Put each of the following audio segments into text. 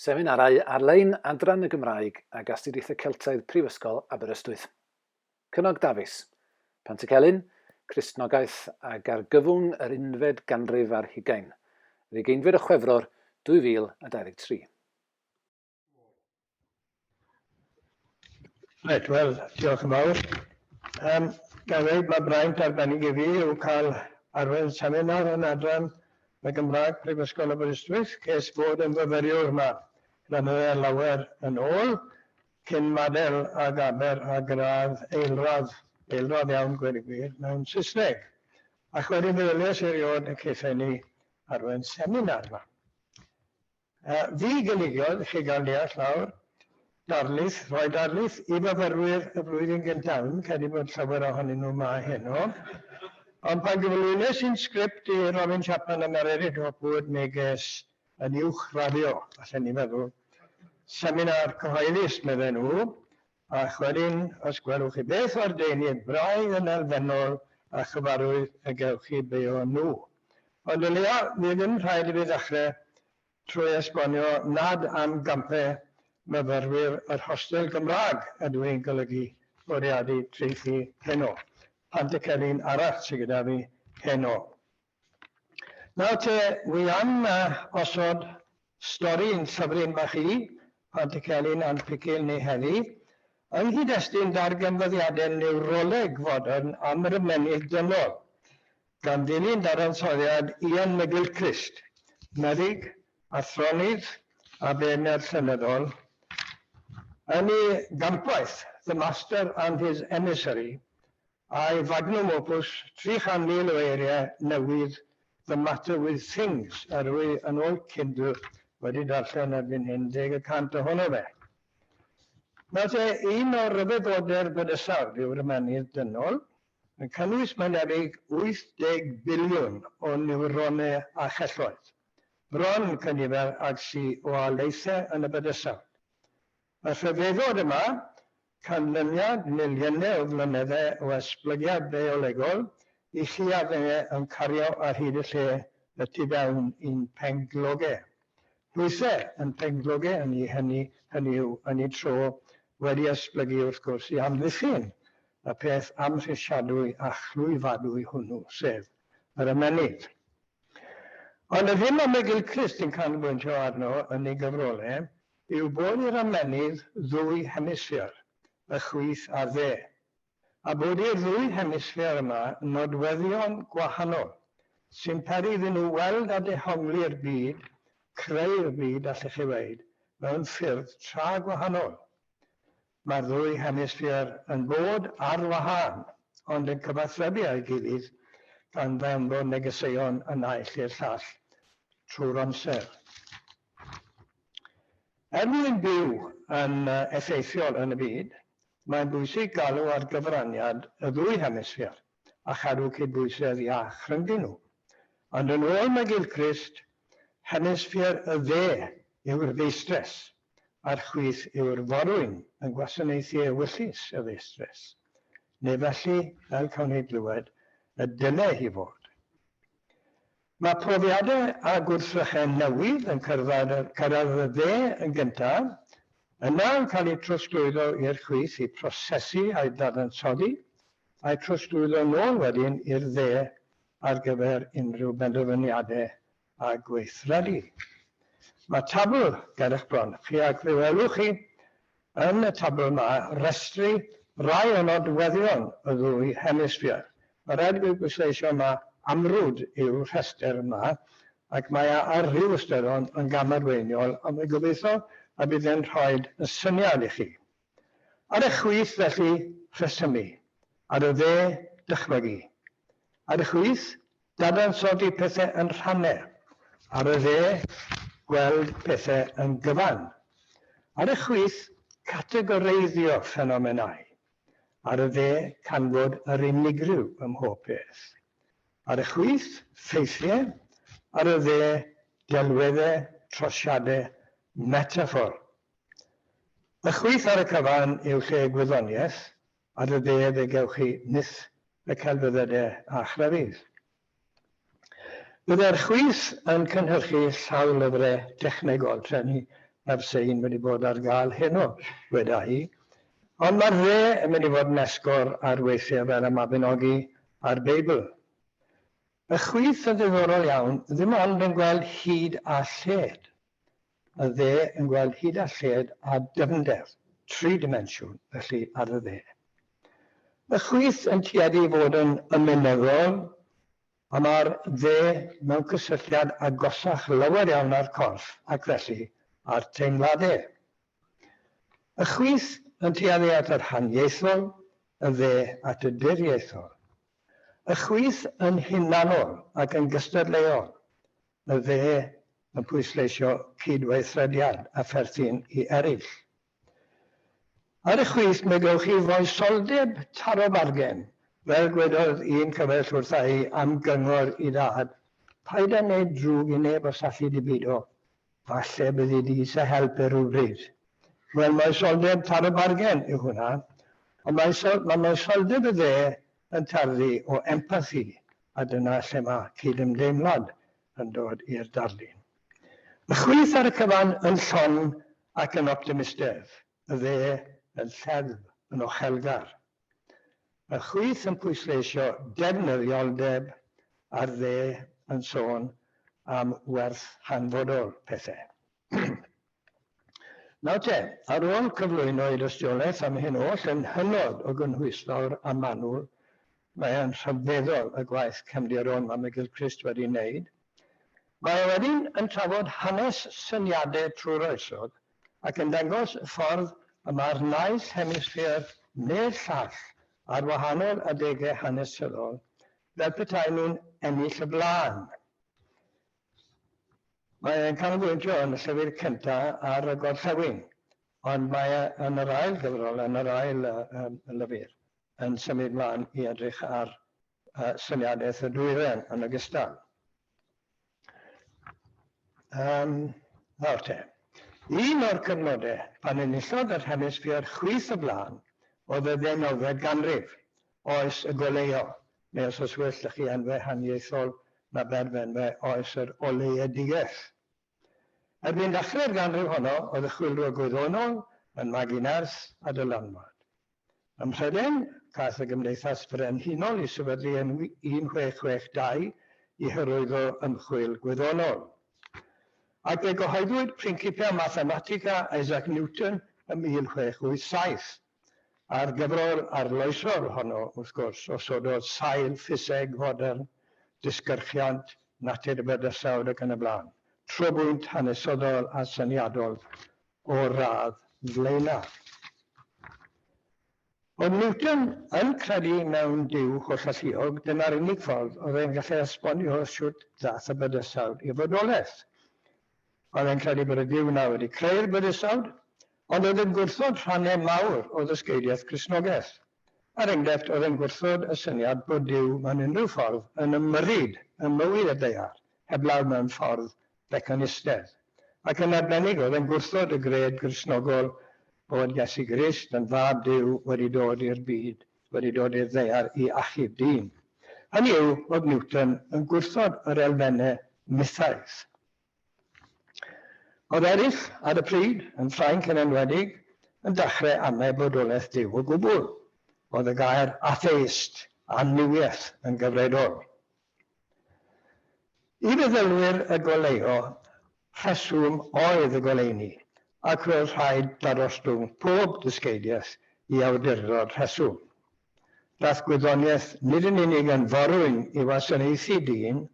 Seminarau ar-lein Adran y Gymraeg ag Astudiaethau Celtaidd Prifysgol Aberystwyth. Cynog Dafis, Pantycelyn, Cristnogaeth ag argyfwng yr unfed ganrif ar hugain. Yr ugeinfed o Chwefror 2023. Reit, wel, diolch yn fawr. Gan dweud mae braint arbennig I fi yw cael arwen seminar yn Adran y Gymraeg Prifysgol Aberystwyth, ces bod yn fyfyriwr yma flynyddoedd lawer yn ôl, cyn madel ag aber a gradd eilradd iawn gweud y gwir, mewn Saesneg. Ac wedyn meddyliais eriod y ceithau ni arwen seminar yma. Fi gynigiodd, chi gael deall lawr, rhoi darlith I fyfyrwyr y flwyddyn gyntaf, credu bod llawer ohonyn nhw yma heno. Ond pan gyflwynes i'n sgript I Robin Chapman am Eryri Hopwood neges yn uwch radio, allan ni'n meddwl, seminar cyhoeddus medden nhw, a wedyn, os gwelwch chi beth o'r deunydd braidd yn elfennol a chyfarwydd y gewch chi be o nhw. Ond o leia, mi ddim rhaid I fi ddechrau trwy esbonio nad am gampau myfyrwyr yr hostel Gymraeg ydw i'n golygu bwriadu treithi heno. Pantycelyn arall sydd gyda fi heno. Nawr te, wi am osod stori'n llyfryn bach I, Pantycelyn a'n picil neu heddi, yng nghyd-destun darganfyddiadau newroleg fodern am yr ymenydd dynol, gan ddilyn dadansoddiad Ian Crist, meddyg, athronydd a beirniad llenyddol, yn ei gampwaith, The Master and His Emissary, a'i fagnum opus 300,000 o eiriau newydd The Matter with Things, arwy yn ôl Kindle wedi darllen erbyn hyn 10% ohono fe. Nawr te, un o'r ryfeddodau'r bydysawd yw'r ymenydd dynol, yn cynnwys mae'n debyg 80 biliwn o niwronau a chelloedd. Bron cynifer ag sy o aleithau yn y bydysawd. Mae'r rhyfeddod yma, canlyniad miliynau o flynyddau o esblygiad biolegol, I lleiafau yn cario ar hyd y lle y tu fewn i'n penglogau. Llwythau yn penglogau hynny yw yn ei tro wedi esblygu wrth gwrs I amddiffyn y peth amhrisiadwy a chlwyfadwy hwnnw, sef yr ymenydd. Ond y ddim am Crist yn canolbwyntio arno yn ei gyfrolau yw bod i'r ymenydd ddwy hemisffer, y chwith a dde, a bod i'r ddwy hemisffer yma yn nodweddion gwahanol, sy'n peri iddyn nhw weld a dehongli'r byd, creu'r byd allech chi weid, mewn ffyrdd tra gwahanol. Mae'r ddwy hemisffer yn bod ar wahân, ond yn cyfathrebu â'i gilydd gan ddanfod negeseuon yn naill i'r llall trwy'r amser. Mwyn byw yn effeithiol yn y byd, mae'n bwysig galw ar gyfraniad y ddwy hemisffer a chadw cydbwysedd iach rhyngdyn nhw. Ond yn ôl Crist, hemisffer y dde yw'r feistres, a'r chwith yw'r forwyn yn gwasanaethu ewyllus y feistres. Neu felly, fel cawn ni glywed, y dylai hi fod. Mae profiadau a gwrthrychau newydd yn cyrraedd y dde yn gyntaf, yna yn cael ei trosglwyddo i'r chwith I prosesu a'i dadansoddi, a'i trosglwyddo nôl wedyn i'r dde ar gyfer unrhyw benderfyniadau a gweithredu. Mae tabl ger'ch bron chi ac fe welwch chi yn y tabl yma restru rai o nodweddion y ddwy hemisffer. Mae rhaid I fi bwysleisio yma amrwd yw'r rhestr yma ac mae ar ryw ystyron yn gamarweiniol, ond mae gobeithio a bydd e'n rhoi y syniad I chi. Ar y chwith felly rhesymu, ar y dde dychmygu. Ar y chwith dadansoddi pethau yn rhannau, ar y dde gweld pethau yn gyfan. Ar y chwith categoreiddio ffenomenau, ar y dde canfod yr unigryw ym mhob peth. Ar y chwith ffeithiau, ar y dde delweddau, trosiadau, metafor. Y chwith ar y cyfan yw lle gwyddoniaeth, ar y dde fe gewch chi nyth y celfyddydau a chrefydd. Byddai'r chwith yn cynhyrchu llaw lyfrau dechnegol, trefnu ers ein wedi bod ar gael heno, weda hi. Ond mae'r dde yn mynd i fod yn esgor ar weithiau fel y Mabinogi a'r Beibl. Y chwith yn ddiddorol iawn ddim ond yn gweld hyd a lled. Y dde yn gweld hyd a lled a dyfnder, tri-dimensiwn, felly ar y dde. Y chwith yn tueddu i fod yn ymunyddol, a mae'r dde mewn cysylltiad agosach lawer iawn ar corff ac felly ar teimladau. Y chwith yn tueddu at yr haniaethol, y dde at y diriaethol. Y chwith yn hunanol ac yn gystadleuol, y dde yn pwysleisio cydweithrediad a pherthyn i eraill. Ar y chwith mae gewch chi foesoldeb taro bargen, fel gwedodd un cyfaill wrtha i am gyngor i dad, paid â wneud drwg i neb os allu di byd o, falle byddi di isa helpu rhywbryd. Wel, mae soldeb taro bargen yw hwnna, ond mae moesoldeb y dde yn tarddu o empathi, a dyna lle mae cydymdeimlad yn dod i'r darlun. Y chwith ar y cyfan yn llon ac yn optimistedd, y dde yn lleddf, yn ochelgar. Y chwith yn pwysleisio defnyddioldeb a'r dde yn sôn am werth hanfodol pethau. Nawr te, ar ôl cyflwyno i dystiolaeth am hyn oll yn hynod o gynhwysfawr a manwl, mae e'n rhyfeddol y gwaith cefndiron mae Michael Christ wedi wneud. Mae wedyn yn trafod hanes syniadau trwy'r oesod ac yn dangos y ffordd y mae'r naill hemisffer neu'r llall ar wahanol adegau hanesyddol fel petai nhw'n ennill y blaen. Mae e'n canolbwyntio yn y llyfr cyntaf ar y gorllewin, ond mae yn yr ail gyfrol, yn yr ail lyfr, yn symud mlaen i edrych ar syniadaeth y dwyren yn ogystal. Nawr te, un o'r cyfnodau pan enillodd yr hemisffer chwith y blaen oedd y 19fed ganrif, oes y goleuo, neu os yswyll chi enwau haniaethol na berfenwau oes yr oleuedigaeth. Erbyn dechrau'r ganrif honno, oedd y chwilwyr gwyddonol yn magu nerth a dylanwad. Ym Mhrydain, caeth y Gymdeithas Frenhinol i sefydlu yn 1662 i hyrwyddo ymchwil gwyddonol. Ac fe gyhoeddwyd Principia Mathematica Isaac Newton ym 1687. A'r gyfrol arloesol honno, wrth gwrs, osododd sail ffiseg fodern, disgyrchiant, natur y bydysawd ac yn y blaen, trobwynt hanesyddol a syniadol o radd flaenaf. Oedd Newton yn credu mewn Duw hollolluog, dyna'r unig ffordd oedd e'n gallu esbonio siwt ddath y bydysawd i fodolaeth. Oedd e'n credu bod y Duw na wedi creu'r bydysawd, ond oedd e'n gwrthod rhannau mawr o ddysgeidiaeth Cristnogaeth. Er enghraifft, oedd e'n gwrthod y syniad bod Duw mewn unrhyw ffordd yn ymyrryd ym mywyd y ddaear, heblaw mewn ffordd becanistedd. Ac yn arbennig oedd e'n gwrthod y gred Cristnogol bod Iesu Grist yn fab Duw wedi dod i'r byd, wedi dod i'r ddaear i achub dyn. Hynny yw, oedd Newton yn gwrthod yr elfennau mythaeth. Oedd eraill ar y pryd, yn Ffrainc yn enwedig, yn dechrau amau bodolaeth Duw o gwbl. Oedd y gair atheist, anniwiaeth yn gyfredol. I feddylwyr y goleuo, rheswm oedd y goleuni, ac roedd rhaid darostwng pob dysgeidiaeth i awdurdod rheswm. Daeth gwyddoniaeth nid yn unig yn forwyn i wasanaethu dyn,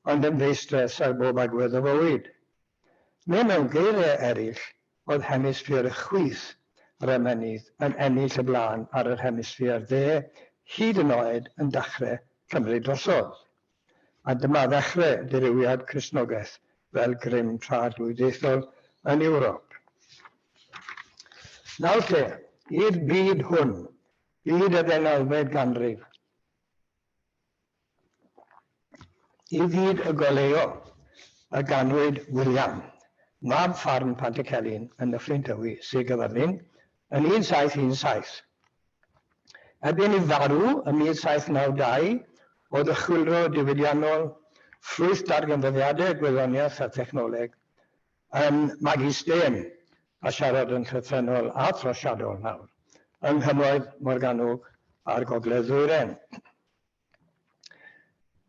ond yn feistres ar bob agwedd o fywyd. Neu mewn geiriau eraill, oedd hemisffer y chwith yr ymenydd yn ennill y blaen ar yr hemisffer dde, hyd yn oed yn dechrau cymryd drosodd. A dyma ddechrau dirywiad Cristnogaeth fel grym tradlwydaethol yn Ewrop. Nawr te, i'r byd hwn, byd y 19fed ganrif. I fyd y goleuo, y ganwyd William, mab ffarm Pantycelyn yn y Fflint Dywi, Sir Gyfyrddin, yn 1717. Erbyn i farw ym 1792, oedd y chwilro diwydiannol, ffrwyth darganfyddiadau gwyddoniaeth a technoleg yn magu stêm a siarad yn llythrennol a throsiadol nawr, yng Nghymroedd Morgannwg a'r Gogledd Ddwyren.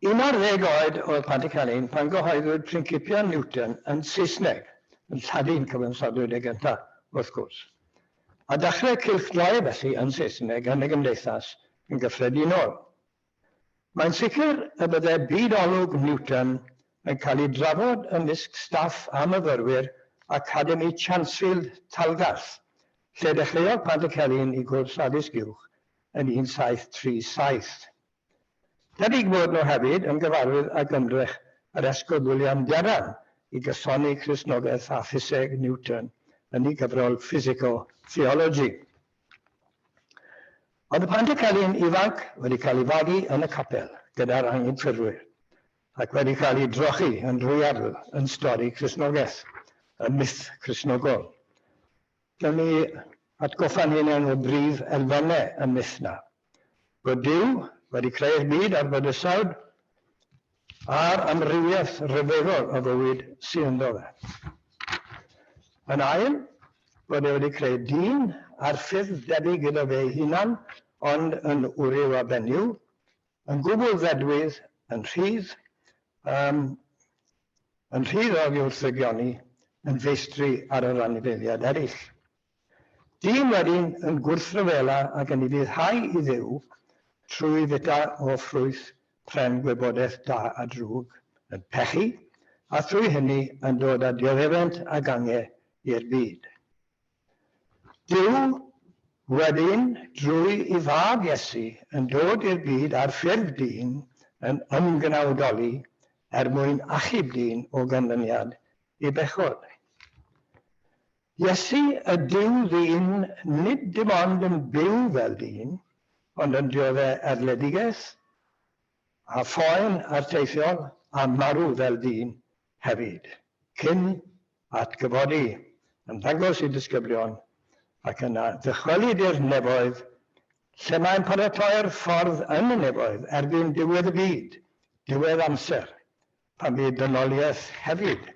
11 oed oedd Pantycelyn pan gyhoeddwyd Principiau Newton yn Saesneg, yn Lladin cyfansodwyd y gyntaf, wrth gwrs. A dechrau cylchdroi felly yn Saesneg yn y gymdeithas yn gyffredinol. Mae'n sicr y byddai bydolwg Newton yn cael ei drafod ymysg staff a myfyrwyr Academi Chansfield Talgarth, lle dechreuodd Pantycelyn i gwrs addysg uwch yn 1737. Debyg bod nhw hefyd yn gyfarwydd ag ymdrech yr esgol William Adran i gysoni Cristnogaeth a ffiseg Newton yn ei gyfrol Physico-Theology. Oedd y Pantycelyn ifanc wedi cael ei fagu yn y capel gyda'r angydffurwyr ac wedi cael ei drochi yn rwyadl yn stori Cristnogaeth, y myth Cristnogol. Dyma ni atgoffa'n hunain o brif elfennau y myth na. Bod Duw wedi creu'r byd ar fydysawd a'r amrywiaeth rhyfeddol o fywyd sy'n ynddo fe. Yn ail, bod e wedi creu dyn ar ffyrdd debyg iddo fe hunan, ond yn wryw a benyw, yn gwbl ddedwydd, yn rhydd o wrthrygioni, yn feistri ar yr anifeiliaid eraill. Dyn wedyn yn gwrthryfela ac yn ei fyddhau i Dduw trwy fita o ffrwyth pren gwybodaeth da a drwg yn pechu, a trwy hynny yn dod â dioddefent a gangau i'r byd. Duw wedyn, drwy ei fab Iesu, yn dod i'r byd ar ffurf dyn yn ymgnawdoli mwyn achub dyn o ganlyniad i bechod. Iesu y Duw ddyn nid dim ond yn byw fel dyn, ond yn dioddau erledigaeth, a phoen arteithiol a marw fel dyn hefyd, cyn atgyfodi, yn dangos i disgyblion, ac yna ddychwelid i'r nefoedd, lle mae'n paratoi'r ffordd yn y nefoedd erbyn diwedd y byd, diwedd amser, pan bydd dynoliaeth hefyd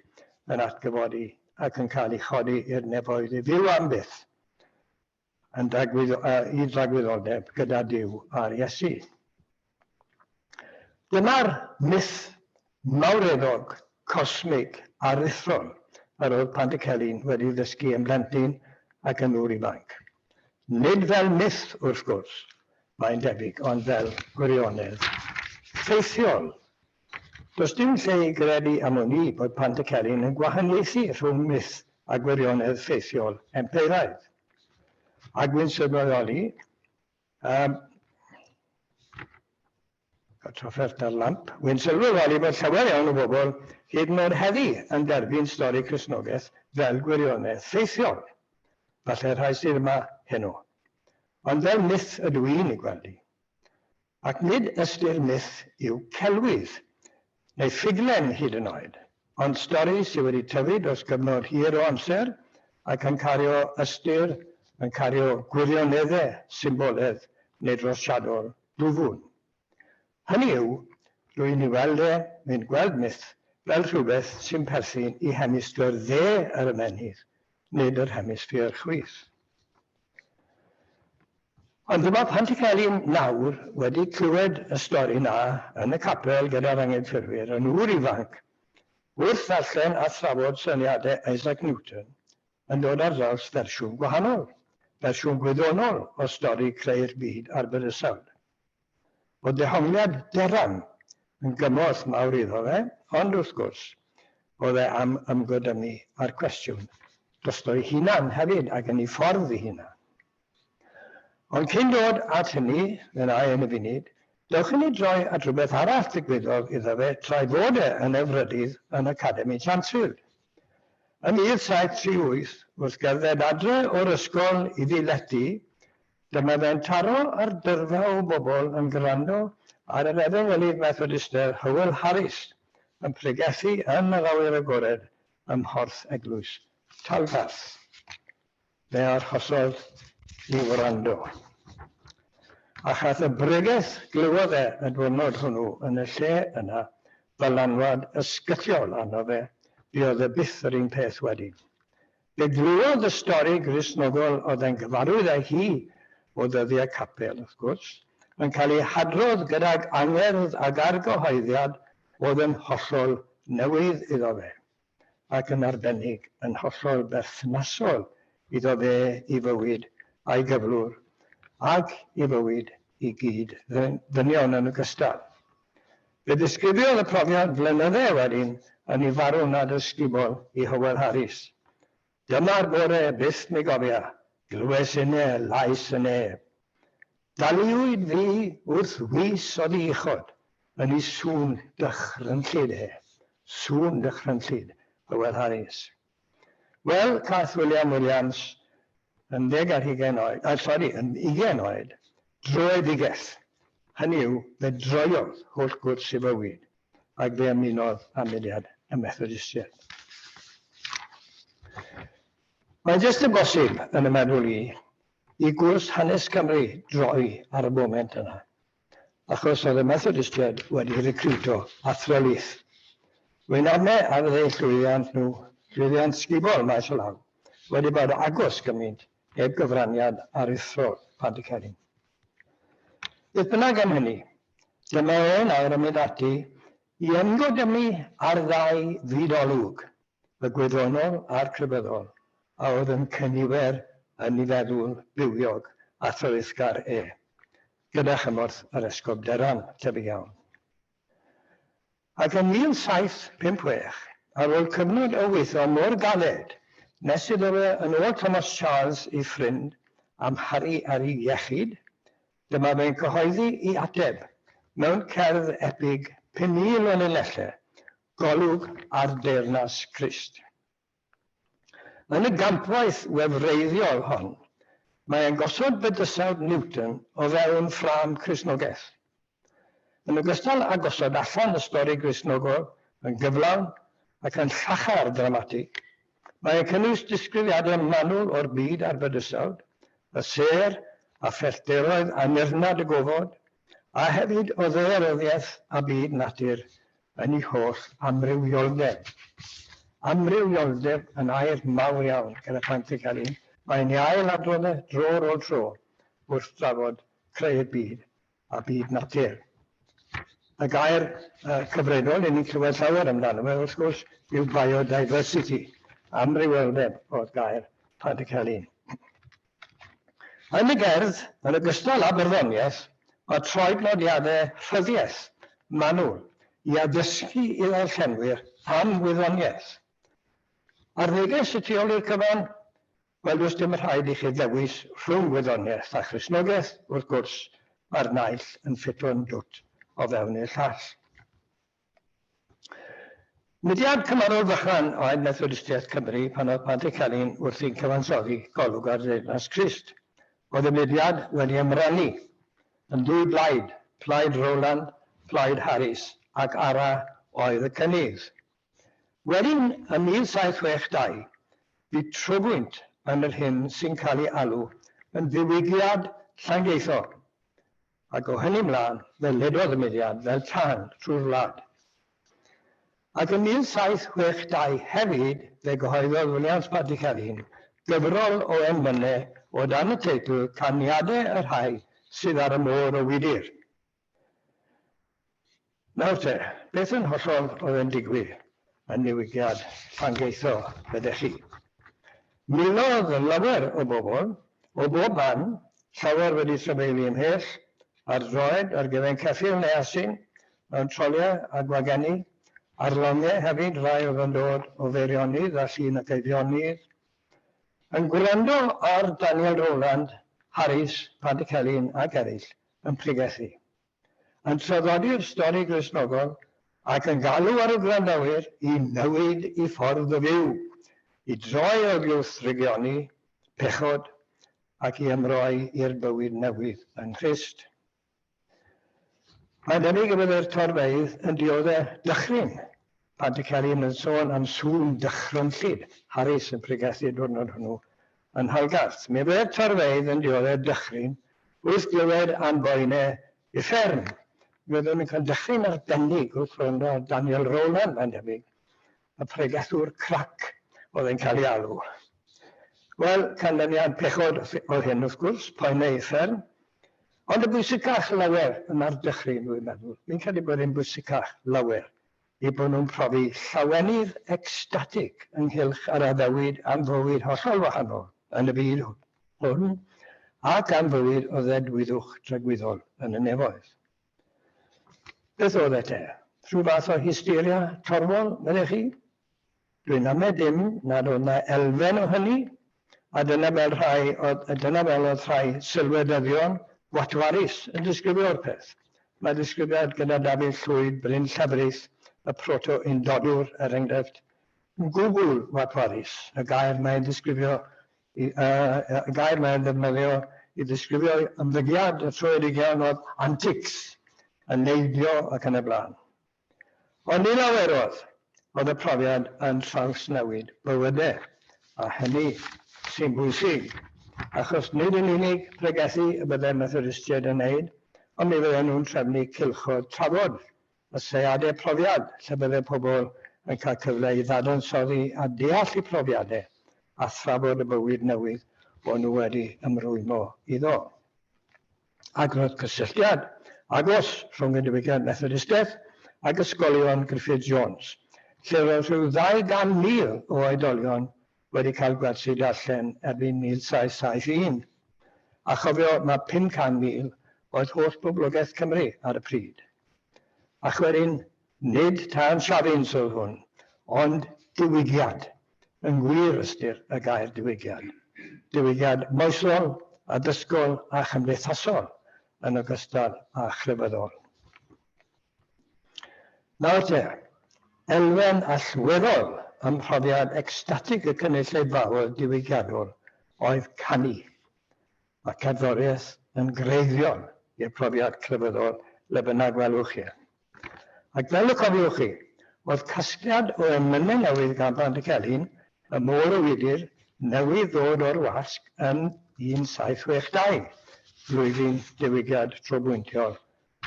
yn atgyfodi ac yn cael ei chodi i'r nefoedd i fyw am byth, i dragwyddoldeb gyda Duw a'r Iesu. Dyma'r myth mawreddog, cosmig a rithron yr oedd Pantycelyn wedi ddysgu yn blentyn ac yn ŵr ifanc. Nid fel myth wrth gwrs, mae'n debyg, ond fel gwirionedd ffeithiol. Does dim lle i gredu am hynny bod Pantycelyn yn gwahaniaethu rhwng myth a gwirionedd ffeithiol empeiraidd. A gwyn sylweddoli, trafferth ar lamp, gwyn sylweddoli bod llawer iawn o bobl hyd yn oed heddi yn derbyn stori Cristnogaeth fel gwirionedd ffeithiol. Falle rhai sydd yma heno. Ond fel myth ydw i'n ei gweld hi. Ac nid ystyr myth yw celwydd, neu ffuglen hyd yn oed, ond stori sydd wedi tyfu dros gyfnod hir o amser ac yn cario ystyr, yn cario gwirioneddau, symboledd neu drosiadol dwfwn. Hynny yw, rwy'n ei weld mynd gweld myth fel rhywbeth sy'n perthyn i hemisffer dde yr ymennydd, nid yr hemisffer chwith. Ond dyma Pantycelyn nawr wedi clywed y stori na yn y capel gyda'r angydffurwyr yn ŵr ifanc, wrth ddarllen a thrafod syniadau Isaac Newton yn dod ar draws fersiwn gwahanol, fersiwn gwyddonol o stori creu'r byd ar bydysawd. Bod dehongliad deran yn gymorth mawr iddo fe, ond wrth gwrs, oedd e am ymgodymu ar cwestiwn drosto'i hunan hefyd ac yn ei ffordd ei hunan. Ond cyn dod at hynny, yna yn y funud, dewch i ni droi at rhywbeth arall ddigwyddodd iddo fe tra fod e yn Efrydydd yn Academi Chansfield. Yn 1738, wrth gerdded adre o'r ysgol i ddiletu, dyma fe'n taro ar dyrfa o bobl yn gwrando ar yr efengylydd Methodister Hywel Harris yn pregethu yn yr awyr agored ym Mhorth Eglwys Talgarth. Fe archosodd i wrando. A chath y bregeth glywodd e y diwrnod hwnnw yn y lle yna fel anwad ysgythiol arno fe, buodd e byth yr un peth wedyn. Fe glywed y stori Cristnogol oedd yn gyfarwydd â hi o ddyddiau capel, wrth gwrs, yn cael ei hadrodd gydag angerdd ag argyhoeddiad oedd yn hollol newydd iddo fe, ac yn arbennig yn hollol berthnasol iddo fe i fywyd a'i gyflwr, ac i fywyd i gyd ddynion yn ogystal. Fe ddisgrifiodd y profiad flynyddau wedyn yn ei farw nad ysgubol i Hywel Harris. Dyma'r bore byth mi gofia, glywes yne, lais yne. Daliwyd fi wrth wys oedd ei uchod, yn ei sŵn dychrynllid e. Sŵn dychrynllid, Hywel Harris. Wel, cath William Williams, yn 20 oed, droedigeth. Hynny yw, fe droiodd holl gwrs i fywyd, ac fe ymunodd â mudiad y Methodistiaid. Mae'n jyst yn bosib yn y meddwl i gwrs hanes Cymru droi ar y moment yna, achos oedd y Methodistiaid wedi recruto athrolith. Wy'n arne ar ddeu llwyddiant nhw, llwyddiant sgubol maes o law, wedi bod agos gymaint heb gyfraniad aruthrol Pantycelyn. Beth bynnag am hynny, dyma nawr yn mynd ati i ymgodymu ar ddau fydolwg, y gwyddonol a'r crybyddol, a oedd yn cynifer yn ei feddwl bywiog a thrwythgar gyda chymorth yr esgob Adran, tebyg iawn. Ac yn 1756, ar ôl cyfnod o weithio mor galed, nes iddo fe yn ôl Thomas Charles ei ffrind am Harry ar ei iechyd, dyma fe'n cyhoeddi i ateb mewn cerdd epig 5,000 o linellau, golwg ar deyrnas Crist. Yn y gampwaith wefreiddiol hon, mae'n gosod bydysawd Newton o fewn ffram Cristnogaeth. Yn ogystal â gosod allan y stori Cristnogol yn gyflawn ac yn llachar dramatig, mae'n cynnwys disgrifiadau manwl o'r byd a'r bydysawd, y ser a phellteroedd a nirnad y gofod, a hefyd o ddearyddiaeth a byd natur yn ei holl amrywioldeb. Amrywioldeb yn air mawr iawn gyda Pantycelyn, mae'n ei ail adrodd dro'r ôl tro wrth drafod creu'r byd a byd natur. Y gair cyfredol ni'n clywed llawer amdano fe, wrth gwrs, yw biodiversity, amrywioldeb o'r gair Pantycelyn. Yn y gerdd, yn ogystal â barddoniaeth, mae troednodiadau rhyddiaeth, manwl, i addysgu i ddarllenwyr am wyddoniaeth. Ar ddeges y tu ôl i'r cyfan, wel does dim rhaid i chi ddewis rhwng wyddoniaeth a Cristnogaeth, wrth gwrs, mae'r naill yn ffito'n dwt o fewn i'r llall. Mudiad cymarol fychan oedd Methodistiaeth Cymru pan oedd Pantycelyn wrthi'n cyfansoddi golwg ar deyrnas Crist. Oedd y mudiad wedi ymrannu yn ddwy blaid, plaid Rowland, plaid Harris, ac ara oedd y cynnydd. Wedyn, yn 1762, bu trobwynt yn yr hyn sy'n cael ei alw yn ddiwygiad llangeithol, ac o hynny mlaen, fe ledodd y mudiad fel tân trwy'r wlad. Ac yn 1762 hefyd, fe gyhoeddodd Williams Pantycelyn gyfrol o emynau o dan y teitl Caniadau yr Rhai sydd ar y môr o Wydir. Nawr te, beth yn hollol oedd yn digwydd yn newigiad llangeitho fyddech chi? Milodd lawer o bobl, o bob man, llawer wedi trafeilu ymhell, ar droed, ar gyfer ceffyl neu asyn, mewn troliau a gwagenni, ar longau hefyd rai oedd yn dod o Feirionydd a Llun ac Eifionydd, yn gwrando ar Daniel Rowland, Harris, Pantycelyn ac eraill yn pregethu. Yn traddodi'r stori Cristnogol ac yn galw ar y gwrandawyr i newid i ffordd o fyw, i droi o glwthrygioni, pechod ac i ymroi i'r bywyd newydd yn Christ. Mae'n debyg y byddai'r torfeydd yn dioddau dychryn. Pantycelyn yn sôn am sŵn dychrynllyd, Harris yn pregethu diwrnod hwnnw yn Halgarth. Mi byddai'r torfeydd yn dioddau dychryn wrth glywed anboenau uffern. Byddwn yn cael dychryn arbennig wrth gwrando ar Daniel Rowland, mae'n debyg, y pregethwr crac oedd yn cael ei alw. Wel, canlyniad pechod o hyn wrth gwrs, poen eithaf, ond y bwysicach lawer yn ar dechrau, dwi'n meddwl. Fi'n credu bod yn bwysicach lawer i bod nhw'n profi llawenydd ecstatig ynghylch ar addewid am fywyd hollol wahanol yn y byd hwn, ac am fywyd o ddedwyddwch dragwyddol yn y nefoedd. Beth oedd e te? Rhyw fath o hysteria torfol, meddech chi? Dwi'n amed dim nad oedd yna elfen o hynny, a dyna fel oedd rhai sylwedyddion watwarus yn disgrifio'r peth. Mae disgrifiad gyda Dafydd Llwyd, Bryn Llefrith, y proto-undodwr, er enghraifft, yn gwbl watwarus. Y gair mae'n ddefnyddio i ddisgrifio ymddygiad y troeddigion oedd antics, yn neidio ac yn y blaen. Ond un awerodd, oedd y profiad yn trawsnewid bywydau, a hynny sy'n bwysig, achos nid yn unig pregethu y byddai Methodistiaid yn wneud, ond mi fydden nhw'n trefnu cylchoedd trafod, y seiadau profiad, lle byddai pobl yn cael cyfle i ddadansoddi a deall eu profiadau, a thrafod y bywyd newydd bod nhw wedi ymrwymo iddo. Ac roedd cysylltiad agos rhwng y diwygiad Methodistaidd ac ysgolion Griffith Jones, lle roedd rhyw 200,000 o oedolion wedi cael gwersi darllen erbyn 1771. A chofio mae 500,000 oedd holl boblogaeth Cymru ar y pryd. Ac wedyn, nid tan Siafins oedd hwn, ond diwygiad, yn gwir ystyr y gair diwygiad. Diwygiad moesol, addysgol a chymdeithasol yn ogystal a chrefyddol. Nawr te, elfen allweddol ym mhrofiad ecstatig y cynulleidfaoedd diwygiadol oedd canu. Mae cerddoriaeth yn greiddiol i'r profiad crefyddol le bynnag welwch chi. Ac fel y cofiwch chi, oedd casgliad o emynau newydd gan Pantycelyn, y môr o wydyr, newydd ddod o'r wasg yn 1762, flwyddyn diwygiad trobwyntiol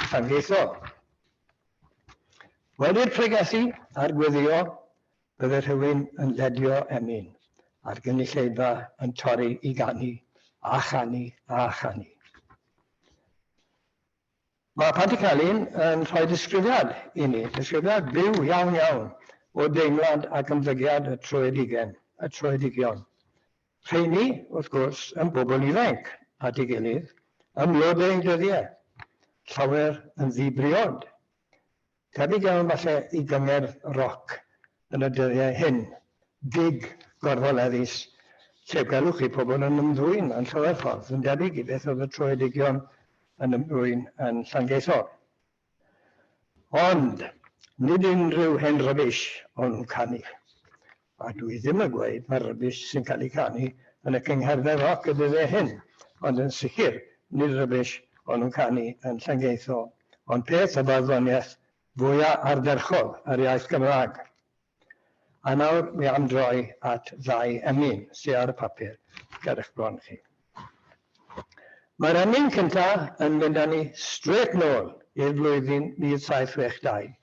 llangeithol. Wedi'r pregethu a'r gweddio, bydde rhywun yn ledio emyn, a'r gynulleidfa yn torri i ganu, a chanu, a chanu. Mae Pantycelyn yn rhoi disgrifiad i ni, disgrifiad byw iawn iawn o deimlad ac ymddygiad y troeddigion. Rheini, wrth gwrs, yn bobl ifanc at ei gilydd, ymlodau dyddiau, llawer yn ddibriod. Tebyg iawn falle i gyngerdd roc yn y dyddiau hyn, gig gorfoleddus, lle gwelwch chi pobl yn ymddwyn yn llawer ffordd, yn debyg i beth oedd y troeddigion yn ymddwyn yn Llangeithor. Ond, nid unrhyw hen rybys o'n nhw'n canu. A dwi ddim yn gweud mae'r rybys sy'n cael ei canu yn y cyngherddau roc y dyddiau hyn, ond yn sicr, nid rybys o'n nhw'n canu yn Llangeithor, ond peth y barddoniaeth fwyaf ardderchol yr iaith Gymraeg. A nawr mi am droi at ddau emyn sydd ar y papur ger eich bron chi. Mae'r emyn cyntaf yn mynd â ni straight nôl i'r flwyddyn 1762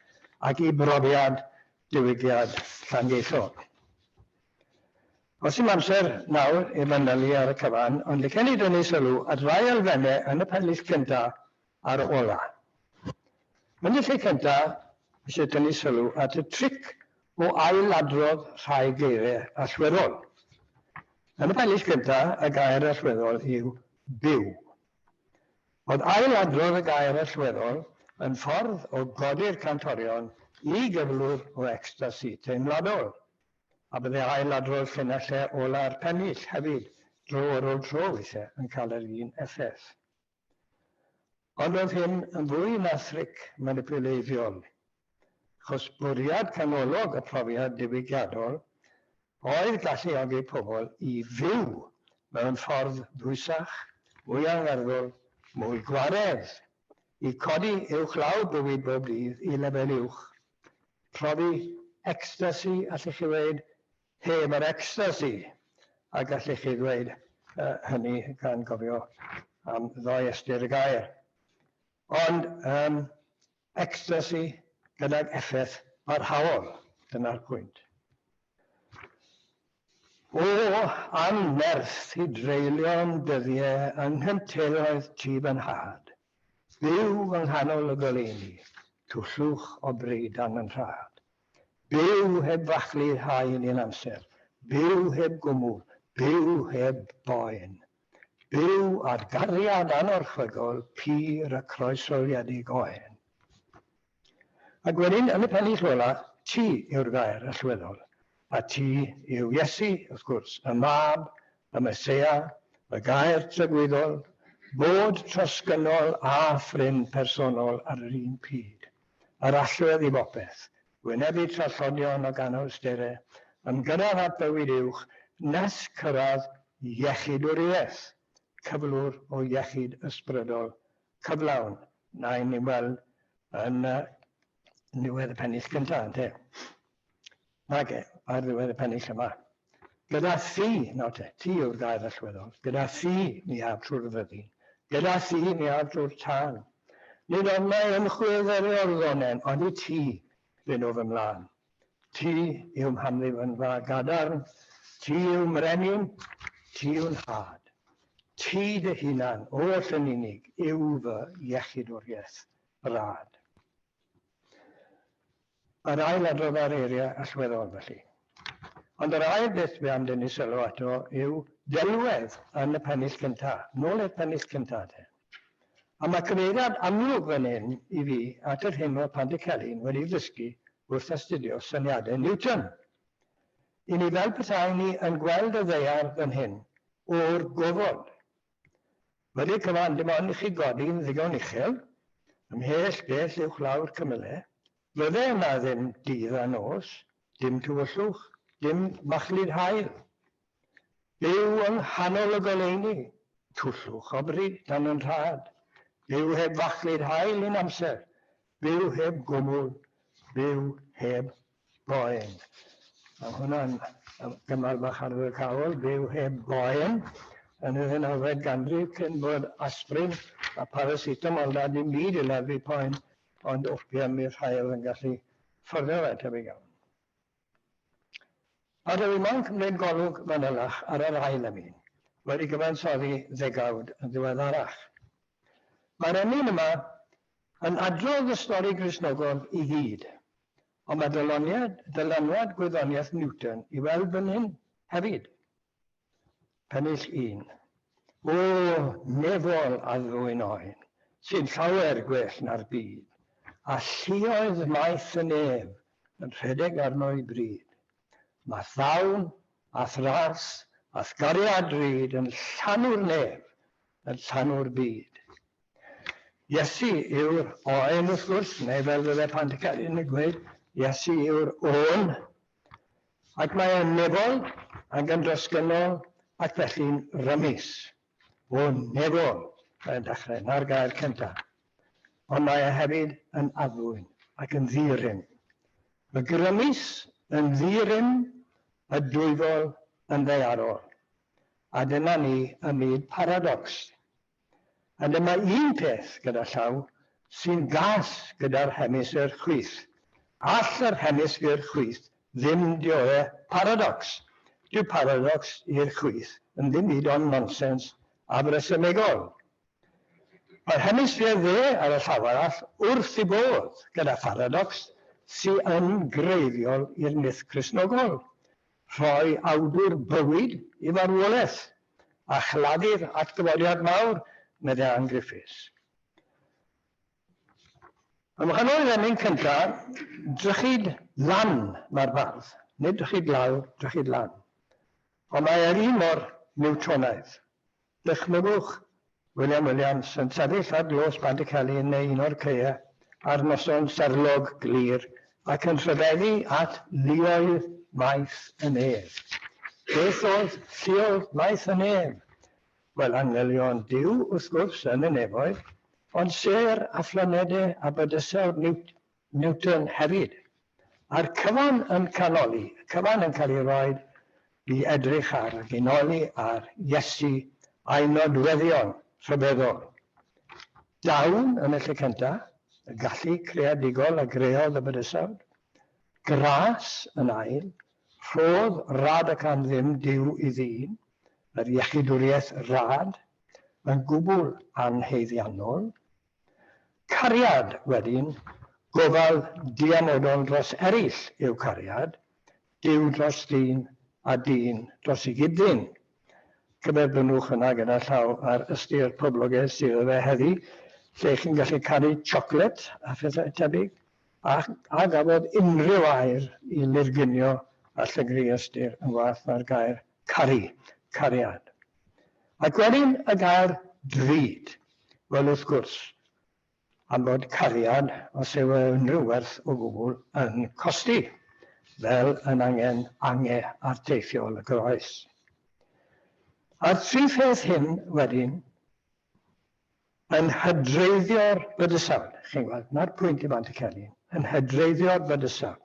ac i brofiad diwygiad Llangeithor. Os yw'n amser nawr i fanylu ar y cyfan, ond licen i dynnu sylw at rai elfennau yn y penlill cyntaf ar ola. Yn y lle cyntaf, eisiau dynnu sylw at y tric o ailadrodd rhai geiriau allweddol. Yn y penlill cyntaf, y gair allweddol yw byw. Oedd ailadrodd y gair allweddol yn ffordd o godi'r cantorion i gyflwr o ecstasi teimladol. A byddai ailadrodd llinellau ola'r pennill hefyd, dro ar ôl tro weithiau, yn cael yr un effaith. Ond oedd hyn yn fwy na thric manipuleiddiol, achos bwriad canolog y profiad diwygiadol oedd galluogi pobl i fyw mewn ffordd ddwysach, mwy angerddol, mwy gwaredd, i codi uwchlaw bywyd bob dydd i lefel uwch, profi ecstasi, allech chi ddweud, heb yr ecstasi, a gallech chi ddweud hynny gan gofio am ddoi ystyr y gair. Ond ecstasi gyda'r effaith parhaol, dyna'r pwynt. O annerth I dreulio'n dyddiau yng nghynteuoedd tîb yn had. Byw yng nghanol y goleuni, twllwch o bryd an yn rhad. Byw heb fachlu'r hael i'n amser, byw heb gwmw, byw heb boen. Byw ar gariad anorchfygol, pyr y croesoliedig oen. Ac wedyn, yn y pennill ola, ti yw'r gair allweddol. A ti yw Iesu, wrth gwrs, y mab, y Mesia, y gair trygwyddol, bod trosgynnol a ffrind personol ar yr un pryd. Yr allwedd I bopeth, wynebu trallodion o ganolsterau, yn gyrraedd at bywyd uwch, nes cyrraedd iechydwriaeth, cyflwr o iechyd ysbrydol, cyflawn, na'n ni'n weld yn niwedd y pennill gyntaf, ynde? Nage, ar ddiwedd y pennill yma. Gyda thi, nawr ti yw'r gair allweddol, gyda thi ni ab trwy'r fyddin, gyda thi ni ab trwy'r tân. Nid ond mae ymchwedder o'r ddonen, ond I ti fy'n o fy mlaen. Ti yw'n hamddiw yn fa gadarn, ti yw'n mrenyn, ti yw'n had. Ti dy hunan, oll yn unig, yw fy iechydwriaeth rad. Yr ail adrodd ar eiriau allweddol felly. Ond yr ail beth fe am dyn ni sylw ato yw delwedd yn y pennill cyntaf, nôl i'r pennill cyntaf. A mae cyfeiriad amlwg fan hyn I fi at yr hyn o Pantycelyn wedi ddysgu wrth astudio syniadau Newton. I ni fel petai ni yn gweld y ddeiar fan hyn o'r gofod. Wedi cyfan dim ond I chi godi'n ddigon uchel, ymhell bell uwch lawr cymylau, fydde yna ddim dydd a nos, dim tywyllwch, dim machlud hael. Byw yng nghanol y goleuni, twllwch o bryd dan yn rhad. Byw heb fachlud hael i'n amser, byw heb gwmwl, byw heb boen. A hwnna'n gymal bach ar y cawl, byw heb boen, yn y 19th ganrif cyn bod aspirin a paracetamol na dim byd I lefu poen, ond opium i'r hael yn gallu fforddio fe tebyg iawn. A dwi moyn cymryd golwg fanylach ar yr ail ymyn, wedi gyfansoddi ddegawd yn ddiweddarach. Mae'r ymyn yma yn adrodd y stori Cristnogol I gyd, ond mae dylanwad gwyddoniaeth Newton I weld fan hyn hefyd. Pennill 1. O, nefol a ddwyn oen, sy'n llawer gwell na'r byd. A lluoedd maith y nef yn rhedeg arno I bryd. Mae thawn, a thras, a thgariad ryd yn llanw'r nef, yn llanw'r byd. Iesu yw'r oen wrth gwrs, neu fel fydde Pantycelyn yn gweud, Iesu yw'r o'n, ac mae e'n nefol ac yn drosgynnol ac felly'n rymus. O nefol, yn dechrau, na'r gair cyntaf. Ond mae e hefyd yn addwyn ac yn ddiryn. Mae grymus yn ddiryn, y dwyfol yn ddeiarol. A dyna ni y myd paradox. A dyma un peth gyda llaw sy'n gas gyda'r hemisffer chwith. All yr hemisffer chwith ddim dioe paradox. Dyw paradox i'r chwith yn ddim byd o'n nonsens a bresymegol. Mae'r hemisffer dde ar y llaw arall wrth I bodd gyda paradox sy'n greiddiol i'r myth Cristnogol. Rhoi awdwr bywyd I farwolaeth a chladu'r atgyfodiad mawr meddai angriffus. Ym nghanol ymyn cyntaf, drychyd lan mae'r bardd. Nid drychyd lawr, drychyd lan. Ond mae'r un mor Newtonaidd. Dychmygwch William Williams yn sefyll ar glos Pantycelyn neu un o'r caeau ar noson serlog glir ac yn rhyfeddu at lluoedd maith y nef. Beth oedd lluoedd maith y nef? Wel, anghelion Duw wrth gwrs yn y nefoedd, ond ser a phlanedau a bydysawd Newton hefyd. A'r cyfan yn canoli, y cyfan yn cael ei roi I edrych ar ac I noli ar Iesu a'i nodweddion rhyfeddol. Dawn yn y lle cyntaf, y gallu creadigol a greodd y bydysawd. Gras yn ail, Rhodd rad ac am ddim Duw I ddyn, yr iechydwriaeth rad, yn gwbl anheiddiannol. Cariad wedyn, gofal diamodol dros eraill yw cariad, Duw dros dyn a dyn dros ei gydyn. Cyferbynwch yna gyda llaw ar ystyr poblogaidd sydd o fe heddi, lle chi'n gallu caru chocolate a phethau tebyg, a gafodd unrhyw air I lurgunio a llygru ystyr yn wath na'r gair caru, cariad. Ac wedyn y gair drud, wel wrth gwrs, am bod cariad os yw unrhyw werth o gwbl yn costi, fel yn angen arteithiol y groes. A'r tri pheth hyn wedyn yn hydreiddio'r bydysawd, chi'n gweld, na'r pwynt I Pantycelyn, yn hydreiddio'r bydysawd.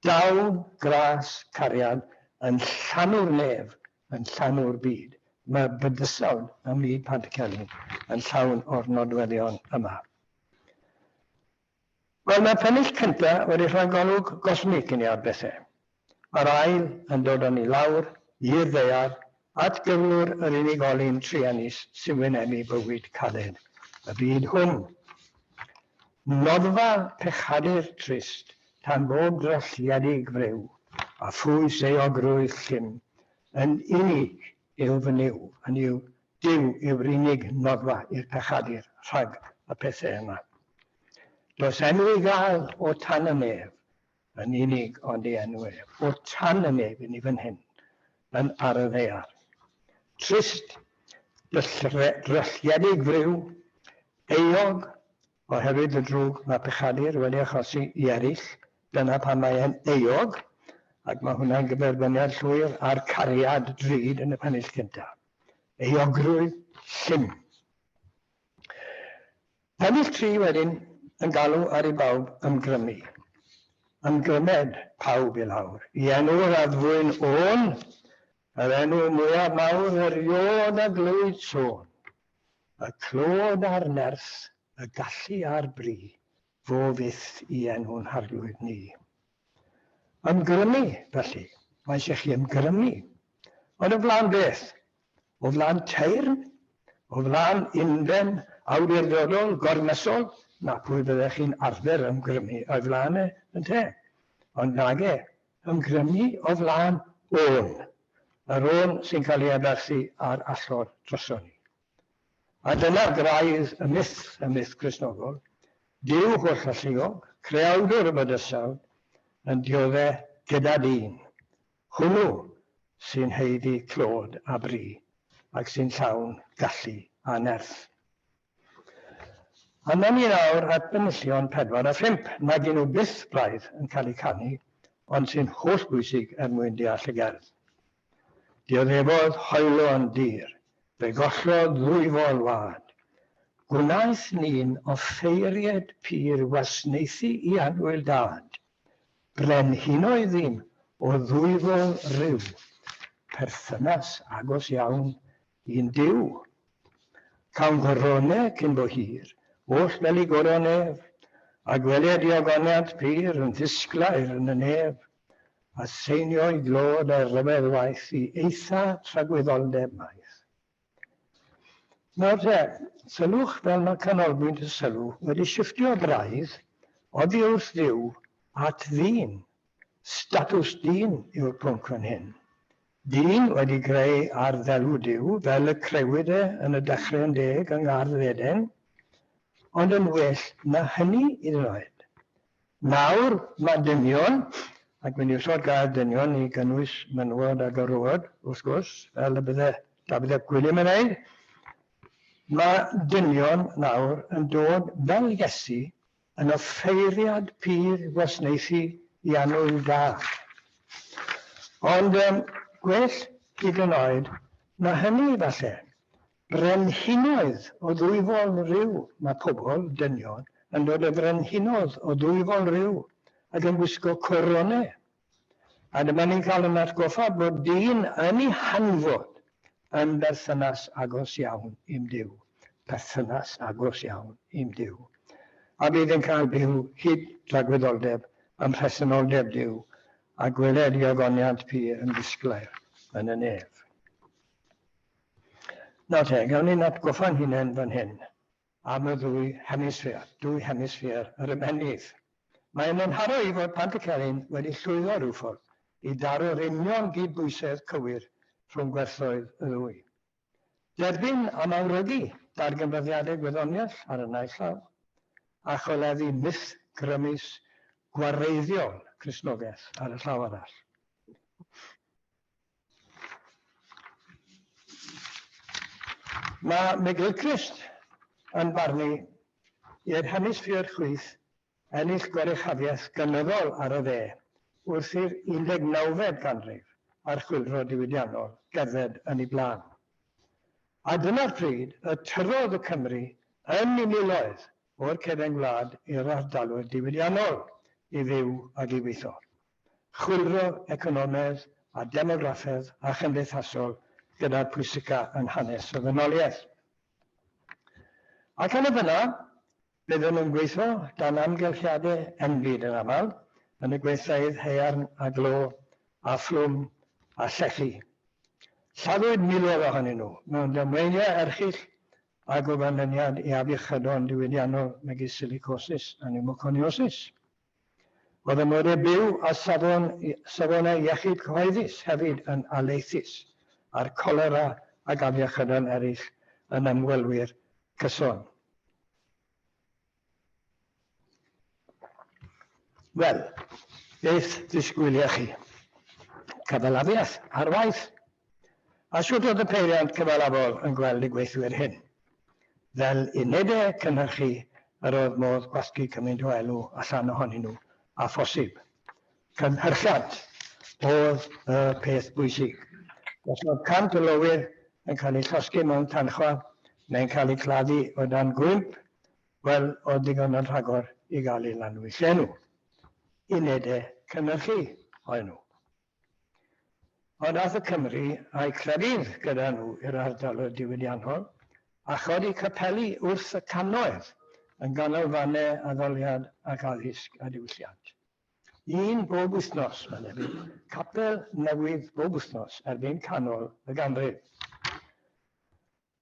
Dawn, gras, cariad yn llanw'r nef, yn llanw'r byd. Mae bydysawd ym myd Pantycelyn yn llawn o'r nodweddion yma. Wel, mae pennill cyntaf wedi rhoi golwg gosmig I ni ar bethau. Mae'r ail yn dod o'n I lawr, i'r ddaear, at gyflwr yr unigolyn triannus sy'n wynebu bywyd caled y byd hwn. Noddfa pechadur trist tan bob drylliedig frew a phwys eogrwydd llym yn unig yw fy niw, yn yw Duw yw'r unig noddfa i'r pechadur rhag y pethau yma. Does enw I gael o tan y nef yn unig ond I enw ef. O tan y nef I ni fan hyn yn ar y ddaear. Trist, drylliedig friw, eog, oherwydd y drwg mae pechadur wedi achosi I eraill, dyna pan mae e'n eog, ac mae hwnna'n gyferbyniad llwyr ar cariad drud yn y pennill cyntaf. Eogrwydd llym. Pennill tri wedyn yn galw ar I bawb ymgrymu. Ymgrymed pawb I lawr. I enw'r addfwyn o'n, yr enw mwyaf mawr eriod a glwyd sôn, y clod a'r nerth, y gallu a'r bri, fo fyth I enw'n harglwydd ni. Ymgrymu, felly, mae eisiau chi ymgrymu. Ond o flaen beth? O flaen teirn? O flaen unfen awdurdodol, gormesol? Na pwy byddech chi'n arfer ymgrymu o'i flaen yn te. Ond nag ymgrymu o flaen o'n. Yr o'n sy'n cael ei aberthu ar allor droson ni. A dyna graidd y myth Cristnogol, Duw hollolluog, creawdwr y bydysawd, yn dioddau gyda dyn. Hwnnw sy'n heiddi clod a bri, ac sy'n llawn gallu a nerth. A na ni nawr at benillion 4 a 5, nag nhw byth braidd yn cael eu canu, ond sy'n hollbwysig mwyn deall y gerdd. Dioddefodd hoelo yn dir, fe gollodd ddwyfol wad. Gwnaeth ni'n offeiriad pyr wasneithu I anwyl dad. Brenhinoedd ddim o ddwyfol ryw, perthynas agos iawn i'n Duw. Cawn goronau cyn bo hir, oll fel I goronef, a gweliad diogoniad pyr yn ddisglair yn y nef, a seinio'i glod a ryfedd waith I eitha tragwyddoldeb maith. Nawr te, sylwch fel mae canolbwynt y sylw wedi shiftio braidd oddi wrth Dduw at ddyn. Statws dyn yw'r pwnc fan hyn. Dyn wedi greu ar ddelw Duw fel y crewyd yn y dechrau'n 10 yng Ngardd Eden, ond yn well na hynny I ddweud. Nawr mae dynion, ac mynd i'r sôn gael dynion I gynnwys menywod a gyrwod, wrth gwrs, fel y bydde Dafydd ap Gwilym yn ei. Mae dynion nawr yn dod fel Iesu yn offeiriad pyr wasneithu I anwyl dad. Ond gwell hyd yn oed, na hynny falle, brenhinoedd o ddwyfol ryw, mae pobl, dynion, yn dod o brenhinoedd o ddwyfol ryw, ac yn gwisgo coronau. A dyma ni'n cael yn atgoffa bod dyn yn ei hanfod yn berthynas agos iawn I'm Duw. Berthynas agos iawn I'm Duw. A bydd yn cael byw hyd tragwyddoldeb ym mhresenoldeb Duw a gweled i ogoniant pyr yn disglair yn y nef. Nawr te, gawn ni'n atgoffa'n hunain fan hyn am y dwy hemisffer yr ymennydd. Mae'n anharo i fod Pantycelyn wedi llwyddo rhyw ffordd i daro'r union gydbwysedd cywir rhwng gwerthoedd y ddwy. Derbyn am awrygu darganfyddiadau gwyddoniaeth ar y naill llaw, a choleddu myth grymus gwareiddiol Cristnogaeth ar y llaw arall. Mae Miguel Crist yn barnu i'r hemisffer chwith ennill goruchafiaeth gynyddol ar y dde wrth i'r 19fed ganrif a'r chwyldro diwydiannol gerdded yn ei blaen. A dyna'r pryd y tyrodd y Cymru yn ei miloedd o'r cefn gwlad i'r ardalwyr diwydiannol i fyw ac i weithio. Chwyldro economaidd a demograffaidd a chymdeithasol gyda'r pwysica yn hanes y ddynoliaeth. Ac yn y fyna, byddwn nhw'n gweithio dan amgylchiadau enbyd yn aml yn y gweithfeydd haearn a glo a fflwm a llechi. Lladdwyd miloedd ohonyn nhw mewn dymweiniau erchyll a gofyniad i afiechydon diwydiannol megis silicosis a pneumoconiosis. Oedd y modau byw a safonau iechyd cyhoeddus hefyd yn aleithus a'r colera ac afiechydon eraill yn ymwelwyr cyson. Wel, beth ddisgwyliau chi? Cyfalafiaeth ar waith. A siwt oedd y peiriant cyfalafol yn gweld y gweithwyr hyn. Fel unedau cynhyrchu yr oedd modd gwasgu cymaint o elw allan ohonyn nhw a phosib. Cynhyrchiant oedd y peth bwysig. Os oedd 100 o lowyr yn cael eu llosgu mewn tanchwa neu'n cael eu claddu o dan gwymp, wel, oedd digon yn rhagor i gael eu lanwy llenw. Unedau cynhyrchu oedd nhw. Ond ath y Cymru a'i credydd gyda nhw i'r ardal diwydiannol a chodi capelu wrth y cannoedd yn ganolfannau addoliad ac addysg a diwylliant. Un bob wythnos, mae'n debyg, capel newydd bob wythnos erbyn canol y ganrif.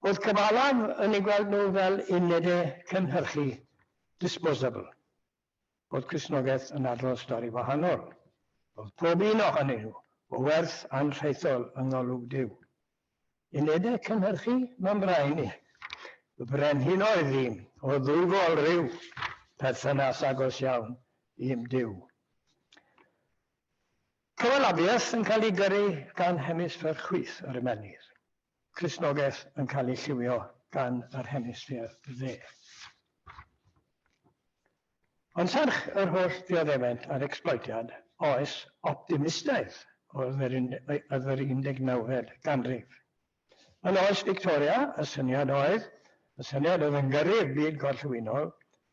Oedd cyfalaf yn ei gweld nhw fel unedau cynhyrchu disposable. Oedd Cristnogaeth yn adrodd stori wahanol. Oedd pob un ohonyn nhw o werth anrheithol yng ngolwg Duw. Unedau cynhyrchu mae'n braen ni. Y brenhinoedd ddim o ddwyfol ryw perthynas agos iawn i'm Duw. Cyfalafiaeth yn cael ei gyrru gan hemisffer chwith yr ymennydd. Cristnogaeth yn cael ei lliwio gan yr hemisffer dde. Ond serch yr holl dioddefent a'r exploitiad, oes optimistaidd oedd yr 19fed ganrif. Yn oes Victoria, y syniad oedd yn gyrru'r byd gorllewinol,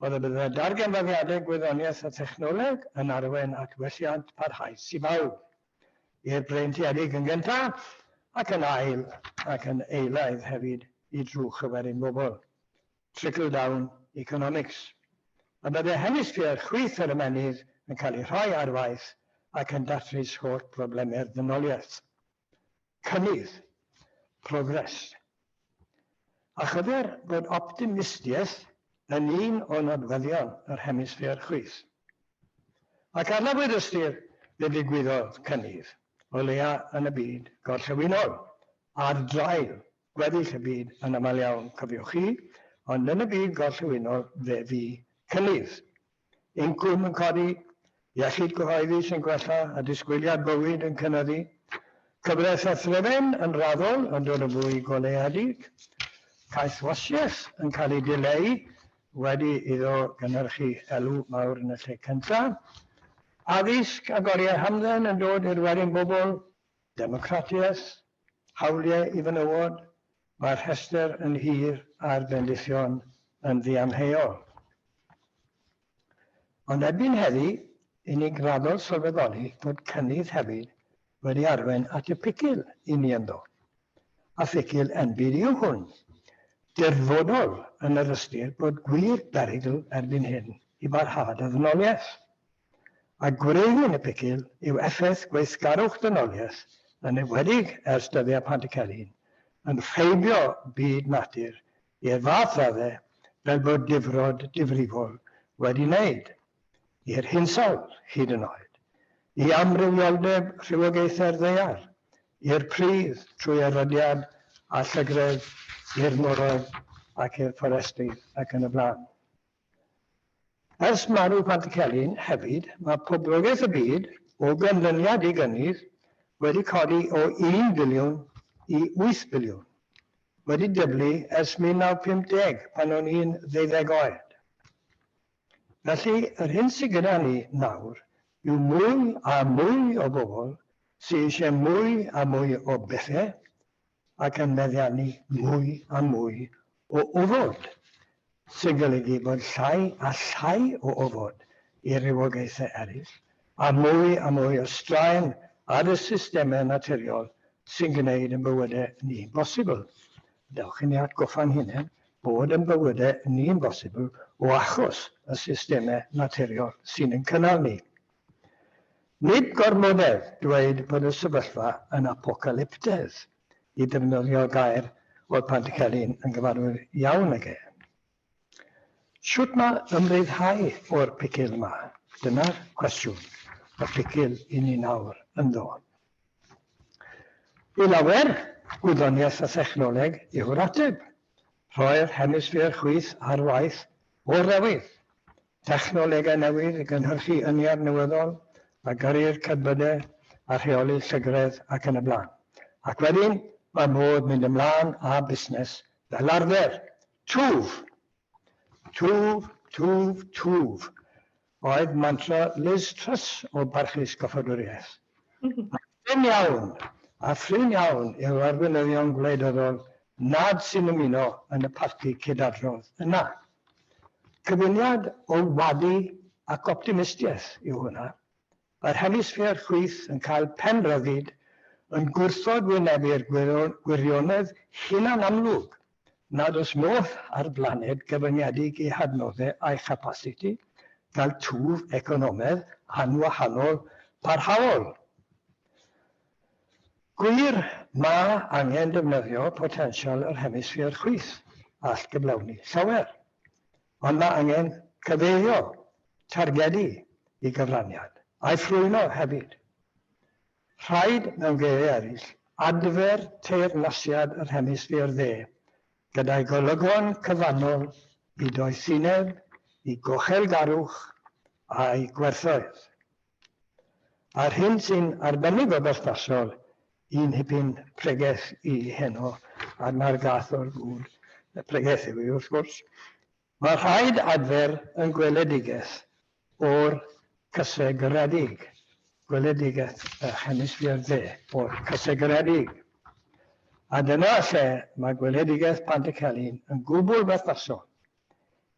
oedd y byddai darganfyddiadau gwyddoniaeth a technoleg yn arwain at welliant parhaus i bawb. I'r breintiedig yn gyntaf, ac yn ail, ac yn eilaidd hefyd i drwch y wedyn bobl. Trickle-down economics. A byddai hemisffer chwith yr ymennydd yn cael ei rhoi ar waith ac yn datrys holl broblemau'r ddynoliaeth. Cynnydd, progress. A chyfer bod optimistiaeth yn un o nodweddion yr hemisffer chwith. Ac arnafwyd ystyr fe ddigwyddodd cynnydd o leia yn y byd gorllewinol, ar drail gweddill y byd yn aml iawn cyfiwch chi, ond yn y byd gorllewinol fe fu cynnydd. Incwm yn codi, iechyd cyhoeddus yn gwella a disgwyliad bywyd yn cynyddu, cyfraith a threfen yn raddol yn dod yn fwy goleadig, caiff wasiaeth yn cael ei dileu wedi iddo gynhyrchu elw mawr yn y lle cyntaf, addysg a goriau hamdden yn dod i'r wedyn bobl, democratiaeth, hawliau i fenywod, mae'r rhestr yn hir a'r bendithion yn ddiamheol. Ond erbyn heddi, unig raddol sylweddoli bod cynnydd hefyd wedi arwain at y picil i ni ynddo. A phicil enbyd yw hwn, dirfodol yn yr ystyr bod gwir berygl erbyn hyn i barhad y ddynoliaeth. A gwreiddiau'n y picil yw effaith gweithgarwch dynoliaeth yn ewedig ers dyddiau Pantycelyn yn ffeibio byd natur i'r fath raddau fel bod difrod difrifol wedi wneud, i'r hinsawdd hyd yn oed, i amrywioldeb rhywogaethau'r ddaear, i'r pridd trwy erodiad a llygredd, i'r mwroedd ac i'r fforestydd ac yn y blaen. Ers marw Pantycelyn hefyd, mae poblogaeth y byd o ganlyniad i gynnydd wedi codi o 1 biliwn i 8 biliwn. Wedi dyblu ers 1950 pan o'n i'n 12 oed. Felly, yr hyn sydd gyda ni nawr yw mwy a mwy o bobl sydd eisiau mwy a mwy o bethau ac yn meddiannu mwy a mwy o ofod, sy'n golygu bod llai a llai o ofod i'r rywogaethau eraill, a mwy o straen ar y systemau naturiol sy'n gwneud yn bywydau ni'n bosibl. Dewch i ni atgoffa'n hunain bod yn bywydau ni'n bosibl o achos y systemau naturiol sy'n yn cynnal ni. Nid gormodedd dweud bod y sefyllfa yn apocalyptedd, i ddefnyddio gair o'r Pantycelyn yn gyfarwydd iawn ag e. Sut mae ymryddhau o'r picil yma? Dyna'r cwestiwn y picil i ni nawr yn ddod. I lawer, gwyddoniaeth a thechnoleg yw'r ateb. Rhoi'r hemisffer chwith ar waith o'r newydd. Technolegau newydd i gynhyrchu yniad newyddol a gyrru'r cydbydau a rheoli llygredd ac yn y blaen. Ac wedyn, mae modd mynd ymlaen a busnes fel arfer. Twf. Twf, twf, twf. Oedd mantra Liz Truss o barchus goffadwriaeth. A ffrin iawn yw'r arweinyddion gwleidyddol nad sy'n ymuno yn y parti cydadrodd yna. Cyfuniad o wadu ac optimistiaeth yw hwnna. Yr hemisffer chwith yn cael pen ryddid yn gwrthod wynebu'r gwirionedd hunan amlwg nad oes modd ar blaned gyfyngedig i hadnoddau a'i chapasiti gael twf economaidd anwahanol parhaol. Gwir, mae angen defnyddio potensial yr hemisffer chwith all gyflawni llawer, ond mae angen cyfeirio, targedu i gyfraniad, a'i ffrwyno hefyd. Rhaid mewn geiriau eraill adfer teyrnasiad yr hemisffer dde, gyda'i golygon cyfannol i doethineb, i gochelgarwch a'i gwerthoedd. A'r hyn sy'n arbennig o berthnasol un hipyn pregaeth i heno, a mae'r gath o'r gŵr pregaeth yw i wrth gwrs. Mae rhaid adfer yn gweledigaeth o'r cysau gyredig. Gweledigaeth y hemisffer dde o'r cysau gyredig. A dyna lle mae gweledigaeth Pantycelyn yn gwbl berthnasol.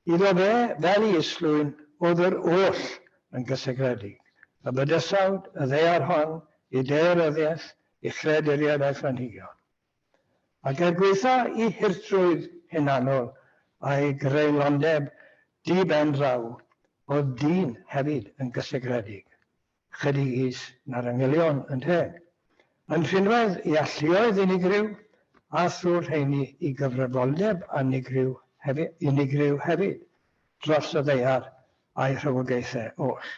Iddo fe fel i islwyn oedd yr oll yn gysegredig. Y bydysawd, y ddaear hon, i deiryddiaeth, i chreduriad a'i phlanhigion. Ac gweitha i hirtrwydd hunanol a'i greulondeb di-ben draw oedd dyn hefyd yn gysegredig. Chydig is na'r anghelion yn te. Yn rhinwedd i alluoedd unigryw a thrwy'r rheini i gyfrifoldeb a unigryw hefyd dros y ddaear a'i rhywogaethau oll.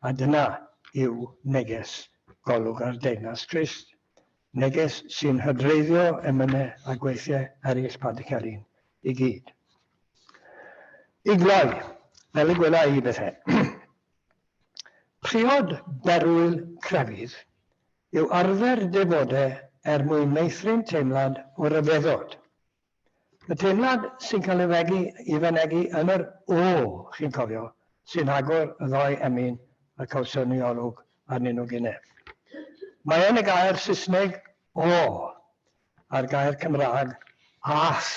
A dyna yw neges golwg ar Deunas Crist. Neges sy'n hydreiddio emynau a gweithiau eraill Pantycelyn i gyd. I gloi, fel y gwela i bethau. Priod berwyl crefydd yw arfer defodau mwyn meithrin teimlad o ryfeddod. Y teimlad sy'n cael ei fynegu yn yr o, chi'n cofio, sy'n agor y ddoi emyn y cawsoniolwg arnyn nhw Gineb. Mae yn y gair Saesneg o, a'r gair Cymraeg as.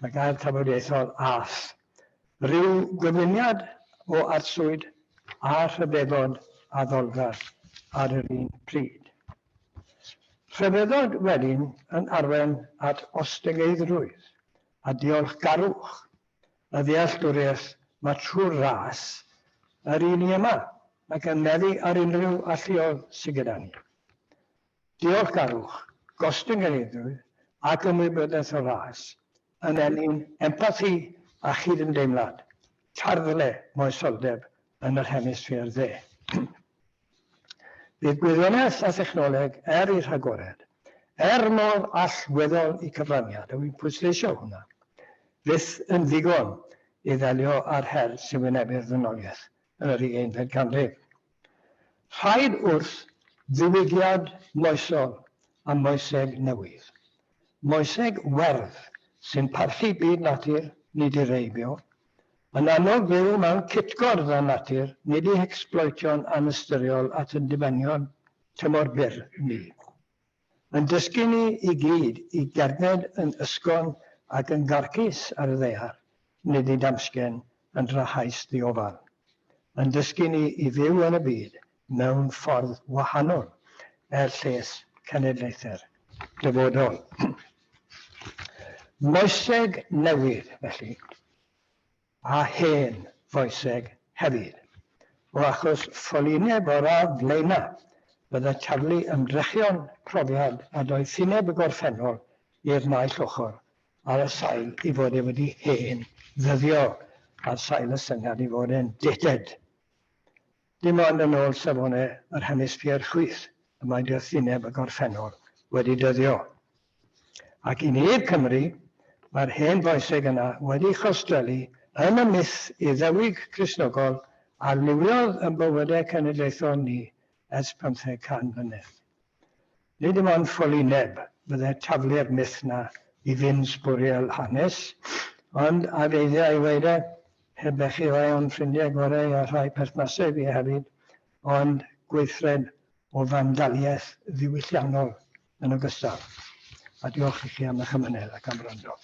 Mae gair tafodieithol as. Ryw gyfuniad o arswyd a rhyfeddod a ddolgar ar yr un pryd. Rhyfeddod wedyn yn arwain at ostygeiddrwydd a diolchgarwch, y ddealltwriaeth mae trwy'r ras yr un i yma ac yn meddu ar unrhyw alluoedd sydd gyda ni. Diolchgarwch, gostyn genedwydd ac ymwybodaeth o ras, yn enyn empathi a chydymdeimlad, tarddle moesoldeb yn yr hemisffer dde. Bydd gwyddoniaeth a thechnoleg i'r rhagored, mor allweddol i cyfraniad, a wy'n pwysleisio hwnna, fydd yn ddigon i ddelio â'r her sy'n wynebu'r ddynoliaeth yn yr 20fed ganrif. Rhaid wrth ddiwygiad moesol a moeseg newydd. Moeseg werdd sy'n parchu byd natur, nid i reibio, yn anodd byw mewn cytgordd â natur, nid i ecsbloitio'n anysturiol at yn dibenion tymor byr ni. Yn dysgu ni i gyd i gerned yn ysgon ac yn garcus ar y ddear, nid i damsgen yn rhahais ddiofal. Yn dysgu ni i fyw yn y byd mewn ffordd wahanol lles cenedlaethau'r dyfodol. Moeseg newydd, felly, a hen foeseg hefyd, o achos ffolineb o'r ardd leina, bydde taflu ymdrechion profiad a doedd ffineb y gorffennol i'r naill ochr ar y sail i fod e wedi hen ddyddio ar sail y syniad i fod e'n deted. Dim ond yn ôl safonau yr hemisffer chwith y mae dyrthineb y gorffennol wedi dyddio. Ac i ni'r Cymru, mae'r hen foeseg yna wedi chostelu yn y myth Iddewig Cristnogol a liwiodd yn bywydau cenedlaethol ni ers 500 mlynedd. Nid dim ond ffolineb bydde taflu'r myth na i fynd sbwriel hanes, ond a feiddiau i weid heb echu rai o'n ffrindiau gorau a rhai perthnasau fi hefyd, ond gweithred o fandaliaeth ddiwylliannol yn ogystal. A diolch i chi am eich ymwneud ac am wrando.